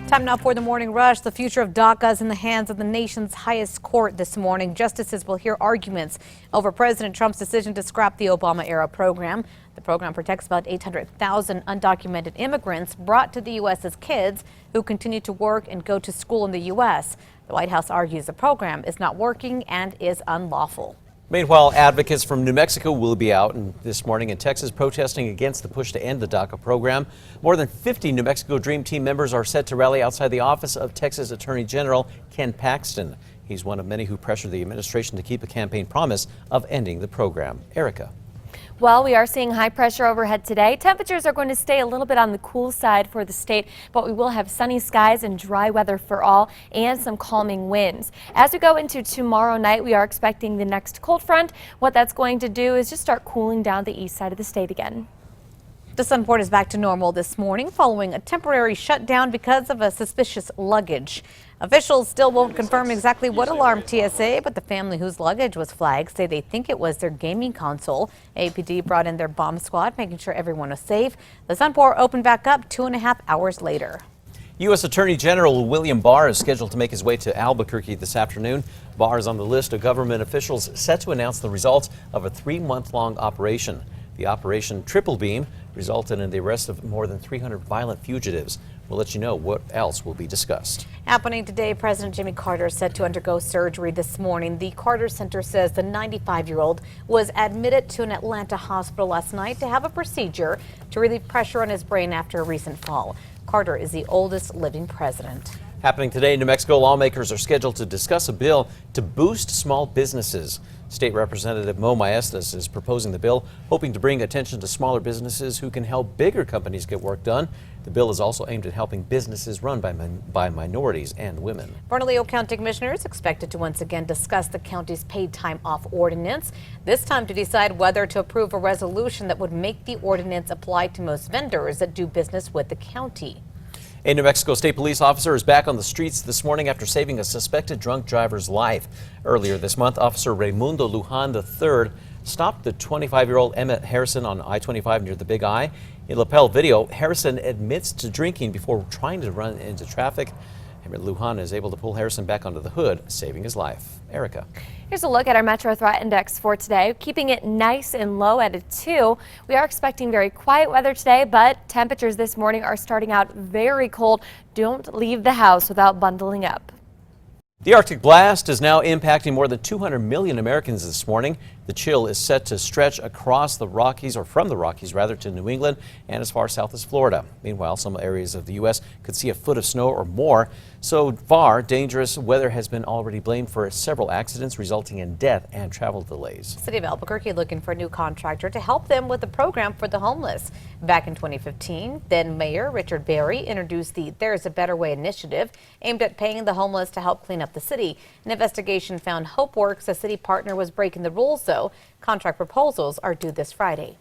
Time now for the morning rush. The future of DACA is in the hands of the nation's highest court this morning. Justices will hear arguments over President Trump's decision to scrap the Obama-era program. The program protects about 800,000 undocumented immigrants brought to the U.S. as kids who continue to work and go to school in the U.S. The White House argues the program is not working and is unlawful. Meanwhile, advocates from New Mexico will be out this morning in Texas protesting against the push to end the DACA program. More than 50 New Mexico Dream Team members are set to rally outside the office of Texas Attorney General Ken Paxton. He's one of many who pressured the administration to keep a campaign promise of ending the program. Erica. Well, we are seeing high pressure overhead today. Temperatures are going to stay a little bit on the cool side for the state, but we will have sunny skies and dry weather for all and some calming winds. As we go into tomorrow night, we are expecting the next cold front. What that's going to do is just start cooling down the east side of the state again. The Sunport is back to normal this morning following a temporary shutdown because of a suspicious luggage. Officials still won't confirm exactly what alarmed TSA, but the family whose luggage was flagged say they think it was their gaming console. APD brought in their bomb squad, making sure everyone was safe. The Sunport opened back up 2.5 hours later. U.S. Attorney General William Barr is scheduled to make his way to Albuquerque this afternoon. Barr is on the list of government officials set to announce the results of a 3-month-long operation. The Operation Triple Beam resulted in the arrest of more than 300 violent fugitives. We'll let you know what else will be discussed. Happening today, President Jimmy Carter is set to undergo surgery this morning. The Carter Center says the 95-year-old was admitted to an Atlanta hospital last night to have a procedure to relieve pressure on his brain after a recent fall. Carter is the oldest living president. Happening today, New Mexico lawmakers are scheduled to discuss a bill to boost small businesses. State Representative Mo Maestas is proposing the bill, hoping to bring attention to smaller businesses who can help bigger companies get work done. The bill is also aimed at helping businesses run by minorities and women. Bernalillo County Commissioners expected to once again discuss the county's paid time off ordinance, this time to decide whether to approve a resolution that would make the ordinance apply to most vendors that do business with the county. A New Mexico State Police officer is back on the streets this morning after saving a suspected drunk driver's life. Earlier this month, Officer Raimundo Lujan III stopped the 25-year-old Emmett Harrison on I-25 near the Big I. In lapel video, Harrison admits to drinking before trying to run into traffic. Lujan is able to pull Harrison back onto the hood, saving his life. Erica. Here's a look at our Metro Threat Index for today, keeping it nice and low at a 2. We are expecting very quiet weather today, but temperatures this morning are starting out very cold. Don't leave the house without bundling up. The Arctic blast is now impacting more than 200 million Americans this morning. The chill is set to stretch across the Rockies, or from the Rockies rather, to New England and as far south as Florida. Meanwhile, some areas of the U.S. could see a foot of snow or more. So far, dangerous weather has been already blamed for several accidents, resulting in death and travel delays. City of Albuquerque looking for a new contractor to help them with the program for the homeless. Back in 2015, then Mayor Richard Berry introduced the There's a Better Way initiative aimed at paying the homeless to help clean up the city. An investigation found HopeWorks, a city partner, was breaking the rules, though. Contract proposals are due this Friday.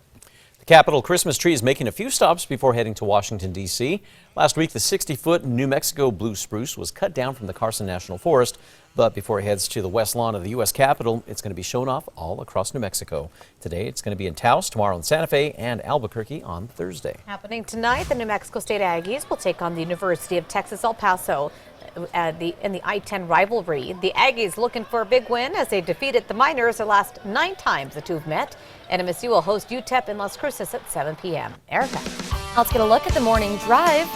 The Capitol Christmas tree is making a few stops before heading to Washington, D.C. Last week, the 60-foot New Mexico blue spruce was cut down from the Carson National Forest. But before it heads to the west lawn of the U.S. Capitol, it's going to be shown off all across New Mexico. Today, it's going to be in Taos, tomorrow in Santa Fe, and Albuquerque on Thursday. Happening tonight, the New Mexico State Aggies will take on the University of Texas El Paso in the I-10 rivalry. The Aggies looking for a big win as they defeated the Miners the last 9 times the two have met. NMSU will host UTEP in Las Cruces at 7 p.m. Erica. Let's get a look at the morning drive.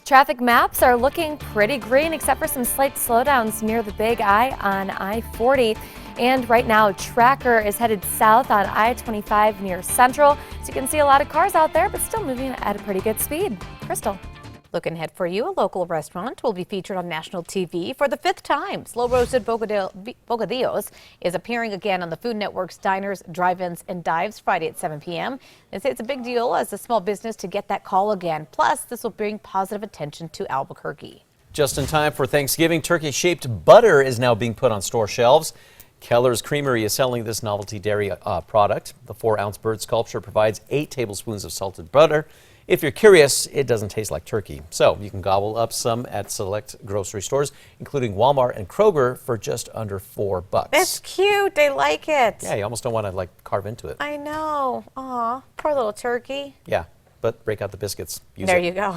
Traffic maps are looking pretty green except for some slight slowdowns near the Big I on I-40. And right now, Tracker is headed south on I-25 near Central. So you can see a lot of cars out there, but still moving at a pretty good speed. Crystal. Looking ahead for you, a local restaurant will be featured on national TV for the 5th time. Slow Roasted Bocadillos is appearing again on the Food Network's Diners, Drive-Ins, and Dives Friday at 7 p.m. They say it's a big deal as a small business to get that call again. Plus, this will bring positive attention to Albuquerque. Just in time for Thanksgiving, turkey-shaped butter is now being put on store shelves. Keller's Creamery is selling this novelty dairy product. The 4-ounce bird sculpture provides 8 tablespoons of salted butter. If you're curious, it doesn't taste like turkey. So you can gobble up some at select grocery stores, including Walmart and Kroger, for just under $4. It's cute. They like it. Yeah, you almost don't want to carve into it. I know. Aw, poor little turkey. Yeah, but break out the biscuits. Use there it. you go.